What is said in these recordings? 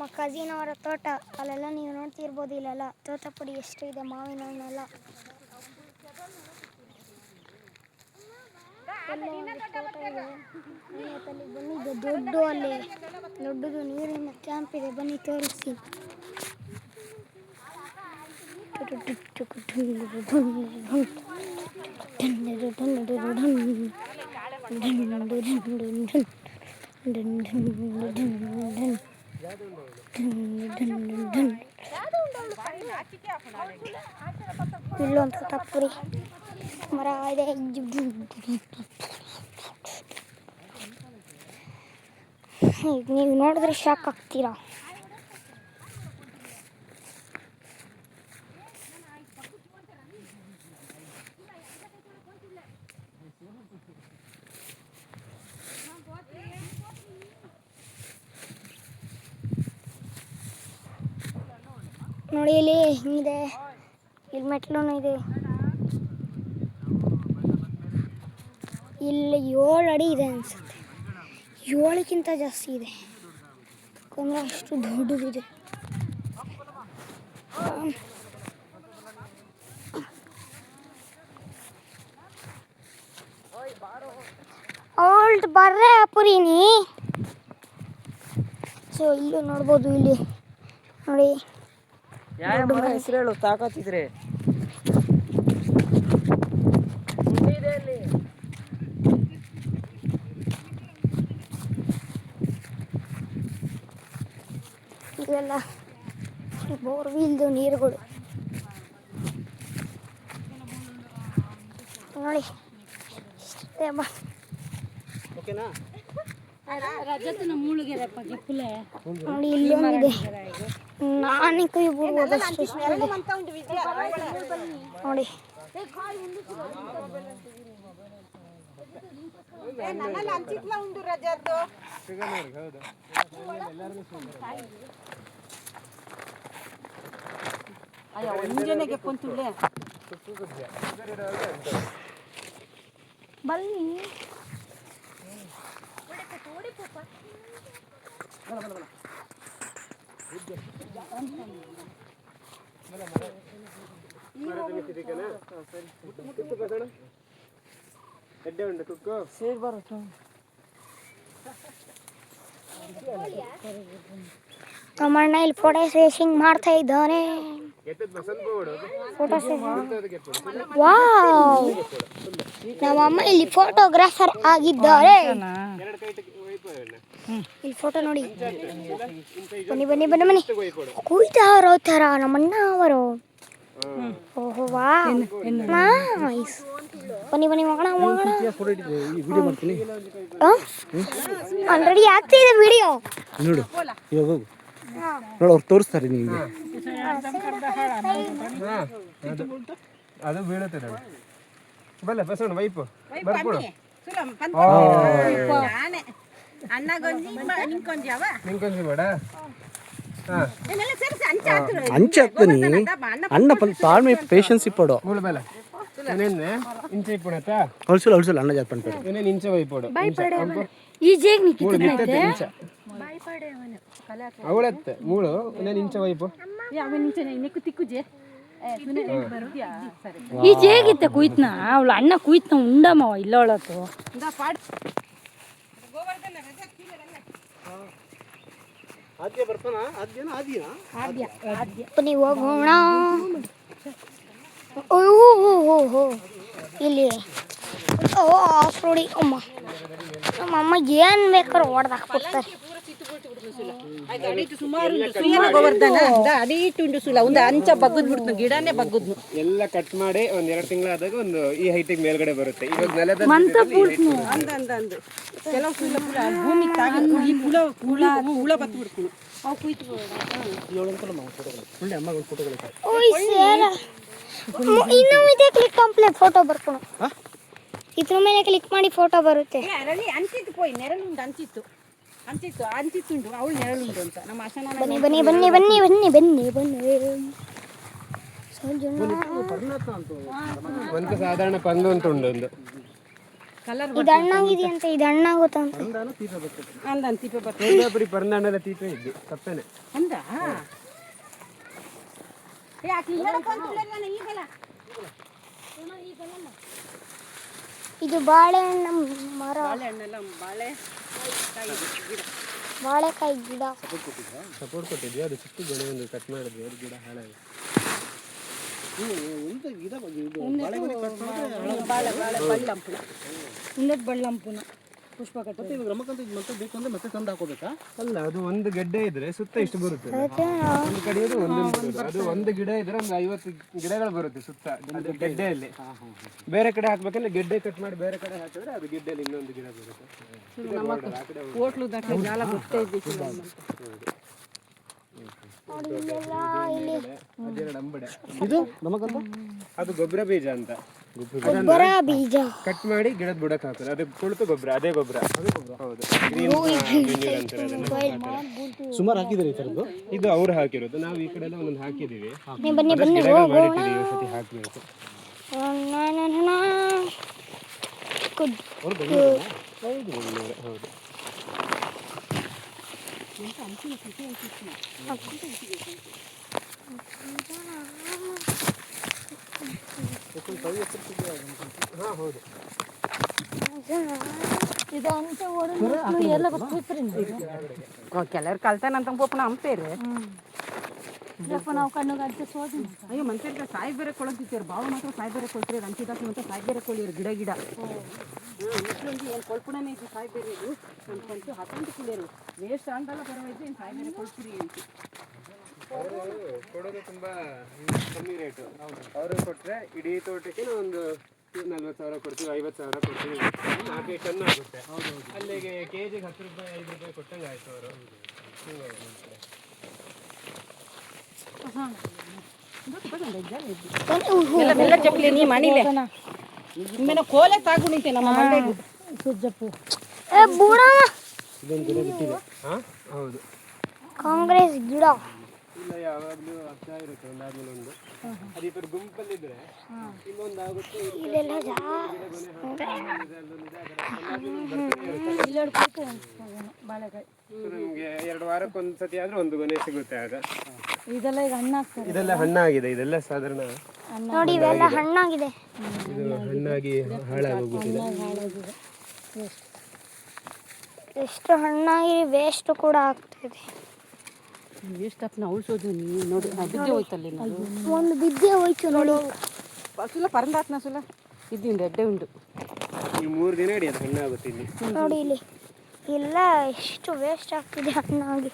ನಮ್ಮ ಕಸಿನ್ ಅವರ ತೋಟ. ಅಲ್ಲೆಲ್ಲ ನೀವು ನೋಡ್ತಿರ್ಬೋದು. ಇಲ್ಲೆಲ್ಲ ತೋಟಪುಡಿ ಎಷ್ಟು ಇದೆ, ಮಾವಿನ ಹಣ್ಣೆಲ್ಲ. ಬನ್ನಿ, ದೊಡ್ಡ ಅಲ್ಲಿ ದೊಡ್ಡದು ನೀರಿನ ಕ್ಯಾಂಪ್ ಇದೆ, ಬನ್ನಿ ತೋರಿಸಿ. ಇಲ್ಲೊಂದು ತಪ್ಪುರಿ ಮರ ಇದೆ. ನೀವು ನೋಡಿದ್ರೆ ಶಾಕ್ ಆಗ್ತೀರಾ. ನೋಡಿ ಇಲ್ಲಿ ಹಿಂಗಿದೆ, ಇಲ್ಲಿ ಮೆಟ್ಲು ಇದೆ. ಇಲ್ಲಿ 7 ಅಡಿ ಇದೆ ಅನಿಸುತ್ತೆ, 7ಕ್ಕಿಂತ ಜಾಸ್ತಿ ಇದೆ. ಯಾಕಂದರೆ ಅಷ್ಟು ದೊಡ್ಡದಿದೆ. ಅವಳ್ದು ಬರ್ರೆ ಪುರಿನಿ. ಸೊ ಇಲ್ಲೂ ನೋಡ್ಬೋದು, ಇಲ್ಲಿ ನೋಡಿ ಹೆಸರು ಹೇಳು ತಾಕತ್ತಿದ್ರೆ. ಇವೆಲ್ಲ ಬೋರ್ವಿಲ್ದು ನೀರುಗಳು ನೋಡಿ. ನೋಡಿ ಇಲ್ಲೊಂದಿದೆ, ನಾನೇ ಕೈ ಬಿಡ್ಬೋದಷ್ಟು ನೋಡಿ. ಬನ್ನಿ ನಮ್ಮಣ್ಣ ಇಲ್ಲಿ ಫೋಟೋ ಸೇಷಿಂಗ್ ಮಾಡ್ತಾ ಇದ್ದಾನೆ. ವಾವ್, ನಮ್ಮಮ್ಮ ಇಲ್ಲಿ ಫೋಟೋಗ್ರಾಫರ್ ಆಗಿದ್ದಾರೆ. ಇಲ್ಲಿ ಫೋಟೋ ನೋಡಿ. ಬನ್ನಿ ಬನ್ನಿ ಬನ್ನಿ ಬನ್ನಿ, ಕುಯ್ತಾರೋ ಥರ ನಮ್ಮಣ್ಣ ಅವರು. ಓಹೋ ವಾ, ನೈಸ್. ಬನ್ನಿ ಬನ್ನಿ ಮಗಣ ಮಗಣ. ಆಲ್ರೆಡಿ ಆಗ್ತಿದೆ ವಿಡಿಯೋ ನೋಡು. ಇವಾಗ ಹೋಗು ನೋಡು, ಅವ್ರು ತೋರಿಸ್ತಾರೆ ನಿಮಗೆ. ಅದು ಬೀಳುತ್ತೆ ನೋಡಿ. ಬಲ್ಲ ಬಸವಣ್ಣ ವೈಪು ಬರ್ಕೊಡು. ನಿಂಕೊಂಜಿ ಬೇಡ. ಅಂಚೆ ಹಾಕ್ತೀನಿ ಅಣ್ಣ ತಾಳ್ಮೆ ಪೇಷನ್ಸ್ ಇಪ್ಪಡು. ಬಲ ಇಂಚೆ ಇಪ್ಪಣತ್ತ ಅಳ್ಸಲ್ಲ ಅಳ್ಸಲ್ಲ ಅಣ್ಣ ಜಾತ್ ಪಂಪೇರು ಇನ್ನೇನು ಇಂಚೆ ವೈಪೋಡು. ಅವಳತ್ತೆ ಮೂಳು ಇನ್ನೇನು ಇಂಚೆ ವೈಪು. ಈಜ್ ಹೇಗಿತ್ತ ಕುಯ್ತನ ಅವಳು ಅಣ್ಣ ಕುಯ್ತನ ಉಂಡಮ್ಮ ಇಲ್ಲ ಅವಳತ್ತು. ನೀವು ಹೋಗೋಣ. ಓಹೋ ಇಲ್ಲಿ ಆಫ್ ರೋಡಿ. ಅಮ್ಮ ನಮ್ಮಮ್ಮ ಏನು ಬೇಕಾದ್ರೂ ಹೊಡೆದಾಕ್ಬಿಡ್ತಾರೆ. ಗಿಡನೇ ಬಗ್ಗುದ್ನು ಎಲ್ಲ ಕಟ್ ಮಾಡಿ ಒಂದ್ 2 ತಿಂಗಳಾದಾಗ ಒಂದು ಈ ಹೈಟಿಗೆ ಮೇಲ್ಗಡೆ ಬರುತ್ತೆ. ಇವಾಗ ನೆಲದ ಕೆಲವು ಭೂಮಿ ಹುಳ ಬತ್ತು ಬಿಡ್ತೀನಿ. ಇನ್ನೂ ಇದೆ, ಕ್ಲಿಕ್ ಕಂಪ್ಲೇ ಫೋಟೋ ಬರ್ಕೊಣ. ಇದ್ರ ಮೇಲೆ ಕ್ಲಿಕ್ ಮಾಡಿ ಫೋಟೋ ಬರುತ್ತೆ. ಅಂಚಿತ್ತು ಪೋಯ್ ನೆರಳುಂಡು ಅಂಚಿತ್ತುಂಡು ಅವಳು ನೆರಳುಂಡು ಅಂತ ನಮ್ಮ ಅಶನ. ಬನ್ನಿ ಬನ್ನಿ ಬನ್ನಿ ಬನ್ನಿ ಬನ್ನಿ ಬನ್ನಿ ಬನ್ನಿ. ಒಂದು ಸಾಧಾರಣ ಪಂಗು ಅಂತ ಉಂಡು ಒಂದು ಇದು ಹಣ್ಣಾಗಿದೆಯಂತೆ, ಇದು ಹಣ್ಣಾಗುತ್ತಂತೆ. ಅಂದ ತಿಪ್ಪೆ ಬರ್ತದೆ ತೋತಾಪುರಿ ಪರಂದಾಣೆಲ್ಲ ತೀಟೆ ಇದ್ದಿ ತಪ್ಪೇನೆ. ಅಂದ ಯಾಕೆ ಈಗಲ್ಲ ಇದು ಬಾಳೆಹಣ್ಣ ಮರ, ಬಾಳೆಹಣ್ಣೆಲ್ಲ ಬಾಳೆಕಾಯಿ ಗಿಡ. ಸಪೋರ್ಟ್ ಕೊಟ್ಟಿದ್ವಿ, ಅದು ಚಿಕ್ಕ ಗೊನೆ ಒಂದು ಕಟ್ ಮಾಡಿದ್ವಿ, ಅದು ಗಿಡ ಹಾಳಾಗಿ. ಇನ್ನೊಂದು ಬಳ್ಳಂಪುನ ಪುಷ್ಪ ಕಟ್ಟೆ ಅಲ್ಲ, ಅದು ಒಂದು ಗೆಡ್ಡೆ ಇದ್ರೆ ಸುತ್ತ ಇಷ್ಟು ಬರುತ್ತೆ. ಒಂದು ಕಡಿಯೋದು ಒಂದೊಂದು ಬರೋದು. ಅದು ಒಂದು ಗಿಡ ಇದ್ರೆ ಒಂದು 50 ಗಿಡಗಳು ಬರುತ್ತೆ ಸುತ್ತ ಅದು ಗೆಡ್ಡೆಯಲ್ಲಿ. ಬೇರೆ ಕಡೆ ಹಾಕ್ಬೇಕಂದ್ರೆ ಗೆಡ್ಡೆ ಕಟ್ ಮಾಡಿ ಬೇರೆ ಕಡೆ ಹಾಕಿದ್ರೆ ಅದು ಗೆಡ್ಡೆಯಲ್ಲಿ ಇನ್ನೊಂದು ಗಿಡ ಬರುತ್ತೆ. ಹೋಟ್ಲು ಜಾಲ ಗೊತ್ತೇ ಇದ್ದಿಲ್ಲ. ಅದೆರಡು ಅಂಬಡೆ. ಇದು ನಮಗಂತ ಅದು ಗೊಬ್ಬರ ಬೀಜ ಅಂತ. ಗೊಬ್ಬರ ಬೀಜ ಕಟ್ ಮಾಡಿ ಗಿಡದ ಬುಡಕ್ಕೆ ಹಾಕೋದು, ಅದು ಕೊಳ್ತು ಗೊಬ್ಬರ. ಅದೇ ಗೊಬ್ಬರ. ಹೌದು, ಗ್ರೀನ್ ಅಂತಾರೆ ಅದನ್ನ. ಸುಮಾರು ಹಾಕಿದ್ದೀರಿ ಈ ಥರದ್ದು? ಇದು ಅವ್ರು ಹಾಕಿರೋದು, ನಾವು ಈ ಕಡೆ ಎಲ್ಲ ಒಂದೊಂದು ಹಾಕಿದೀವಿ. ಬನ್ನಿ ಬನ್ನಿ ಗಿಡಗಳು ಮಾಡಿಟ್ಟಿದ್ದೀವಿ, ಈ ಸತಿ ಹಾಕ್ಬೇಕು. ಹೌದು. ಹೌದು. ಕೆಲವ್ರು ಕಲ್ತಾನಂತ ಪೋಪನ ಹಂಪೇರು ನಾವು ಕಣ್ಣು ಅಡ್ಡ ಸೋದಿ ಅಯ್ಯೋ ಮಂತ್ರಿ ಸಾಯಿ ಬೇರೆ ಕೊಳಂತಿರ್ತಾರೆ, ಬಾವು ಮಾತ್ರ ಸಾಯಿ ಬೇರೆ ಕೊಳ್ತೀರಿ, ರಂಚಿದಾಸ್ ಮತ್ತೆ ಸಾಯಿ ಬೇರೆ ಕೊಳಿಯರು ಗಿಡ ಇಷ್ಟೊಂದು ಏನು ಕೊಳ್ಪುಣನೇ ಐತಿ ಸಾಯಿ ಬೇರೆ ಇದು ಅನ್ಕೊಂತು ಹತ್ತೊಂದು ಕುಳಿಯರು ವೇಸ್ಟ್ ಅಂತಲ್ಲ ಪರವಾಗಿದ್ದು ಏನು ಸಾಯಿ ಬೇರೆ ಕೊಳ್ತೀರಿ ಅಂತ ಕೊಡೋದು ತುಂಬಾ ಕಮ್ಮಿ ರೇಟು. ಅವರು ಕೊಟ್ರೆ ಇಡೀ ತೋಟಕ್ಕೆ ಒಂದು 40,000 ಕೊಡ್ತೀವಿ, 50,000 ಕೊಡ್ತೀವಿ, 4 ಟನ್ ಆಗುತ್ತೆ. ಅಲ್ಲಿಗೆ ಕೆಜಿಗೆ 10 ರೂಪಾಯಿ 5 ರೂಪಾಯಿ ಕೊಟ್ಟಂಗೆ ಆಯ್ತು ಅವರು. ಎಲ್ಲ ಚಪ್ಪಲಿ ನೀ ಮಣಿಲೆ ನಿಮ್ಮೇನ ಕೋಲೆ ತಾಗು ನಿಂತೆ ನಮ್ಮ ಮಂಡ್ಯಗೆ ಸುಜ್ಜಪ್ಪು ಇದೊಂದು ಗಿಡ ಬಿಟ್ಟಿದೆ. ಹೌದು, ಕಾಂಗ್ರೆಸ್ ಗಿಡ. ಇಲ್ಲ ಯಾವಾಗಲೂ ಆಗ್ತಾ ಇರುತ್ತೆ ಒಂದಾದ್ಮೇಲೆ ಒಂದು. ಅದು ಈ ಥರ ಗುಂಪಲ್ಲಿದ್ರೆ ಇನ್ನೊಂದು ಆಗುತ್ತೆ. ಇದೆಲ್ಲ ಬಾಳೆಕಾಯಿ ನಮಗೆ 2 ವಾರಕ್ಕೊಂದ್ಸತಿ ಆದ್ರೆ ಒಂದು ಗೊನೆ ಸಿಗುತ್ತೆ. ಆಗ ಇದೆಲ್ಲ ಈಗ ಹಣ್ಣಾಗ್ತದೆ. ಇದೆಲ್ಲ ಹಣ್ಣಾಗಿದೆ, ಇದೆಲ್ಲ ಸಾಧಾರಣ ನೋಡಿ ಇವೆಲ್ಲ ಹಣ್ಣಾಗಿದೆ. ಇದು ಹಣ್ಣಾಗಿ ಹಾಳಾಗೋಗ್ಬಿಟ್ಟಿದೆ. ಎಷ್ಟು ಹಣ್ಣಾಗಿ ವೇಸ್ಟ್ ಕೂಡ ಆಗ್ತಿದೆ. ವೇಸ್ಟ್ ಆಪ್ನ ಉಳಿಸೋದು ನೀವು ನೋಡಿ ಬಿದ್ದೆ ಹೋಯ್ತಲ್ಲಿ ನಾವು ಒಂದು ಬಿದ್ದೆ ಹೋಯ್ತು ನೋಡಿ. ಸುಲ ಪರಂದಾತ್ನ ಸುಲ ಇದ್ದುಂಡು ಎಡ್ಡೆ ಉಂಟು. ಈ 3 ದಿನ ಹಿಡಿಯೋದು ಹಣ್ಣಾಗುತ್ತೆ ಇಲ್ಲಿ. ನೋಡಿ ಇಲ್ಲಿ ಎಲ್ಲ ಎಷ್ಟು ವೇಸ್ಟ್ ಆಗ್ತಿದೆ ಹಣ್ಣಾಗಿ.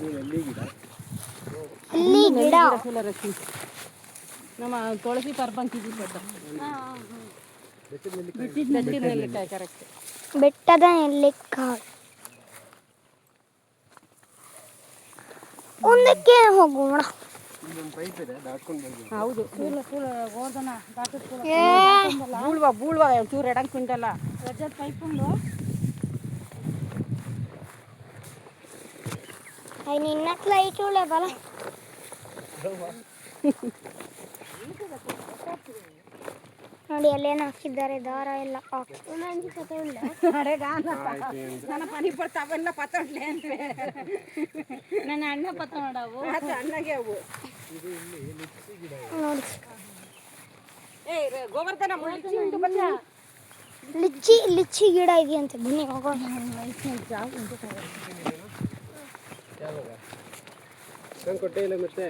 ಇಲ್ಲಿ ಗಿಡ ಸುಲ ರಸಿ ನಮ್ಮ ತುಳಸಿ ಪರ್ಬಂಕಿದ್ದು ಬೆಟ್ಟದ ನೆಲ್ಲಿಕಾಯಿ ಕರೆಕ್ಟ್. ಬೆಟ್ಟದ ನೆಲ್ಲಿಕಾಯಿ. ಒಂದಕ್ಕೆ ಹೋಗೋಣ. ಪೈಪ್ ಇದೆ, ದಾಟ್ಕೊಂಡು ಬರ್ಬೋದು. ಹೌದು ಗೋರ್ಧನ ದಾಟದ ಬೂಳ್ವಾ ಚೂರು ಎಡಂಗ್ ಕ್ವಿಂಟಲ್ಲ ರಜದ ಪೈಪುಂಡು ನಿನ್ನತ್ ಲೈಟ್ ಉಳ್ಳೆ ಬಲ ನೋಡಿ ಅಲ್ಲೇನು ಹಾಕಿದ್ದಾರೆ, ದಾರ ಎಲ್ಲ ನನ್ನ ಪನಿ ಬರ್ತಾವೆಲ್ಲ ಪತ್ತೊಂಡ್ಲೆ ಅಂತ ನನ್ನ ಅಣ್ಣ ಪತ್ತ ನೋಡವು ಅಣ್ಣಗೆ ಅವು ನೋಡಿ. ಗೋವರ್ಧನ ಲಿಚ್ಚಿ ಗಿಡ ಇದೆಯಂತೆ, ಬನ್ನಿ ಹೋಗೋಣ. ನಂಗೆ ಕೊಟ್ಟೇ ಇಲ್ಲ ಮತ್ತೆ.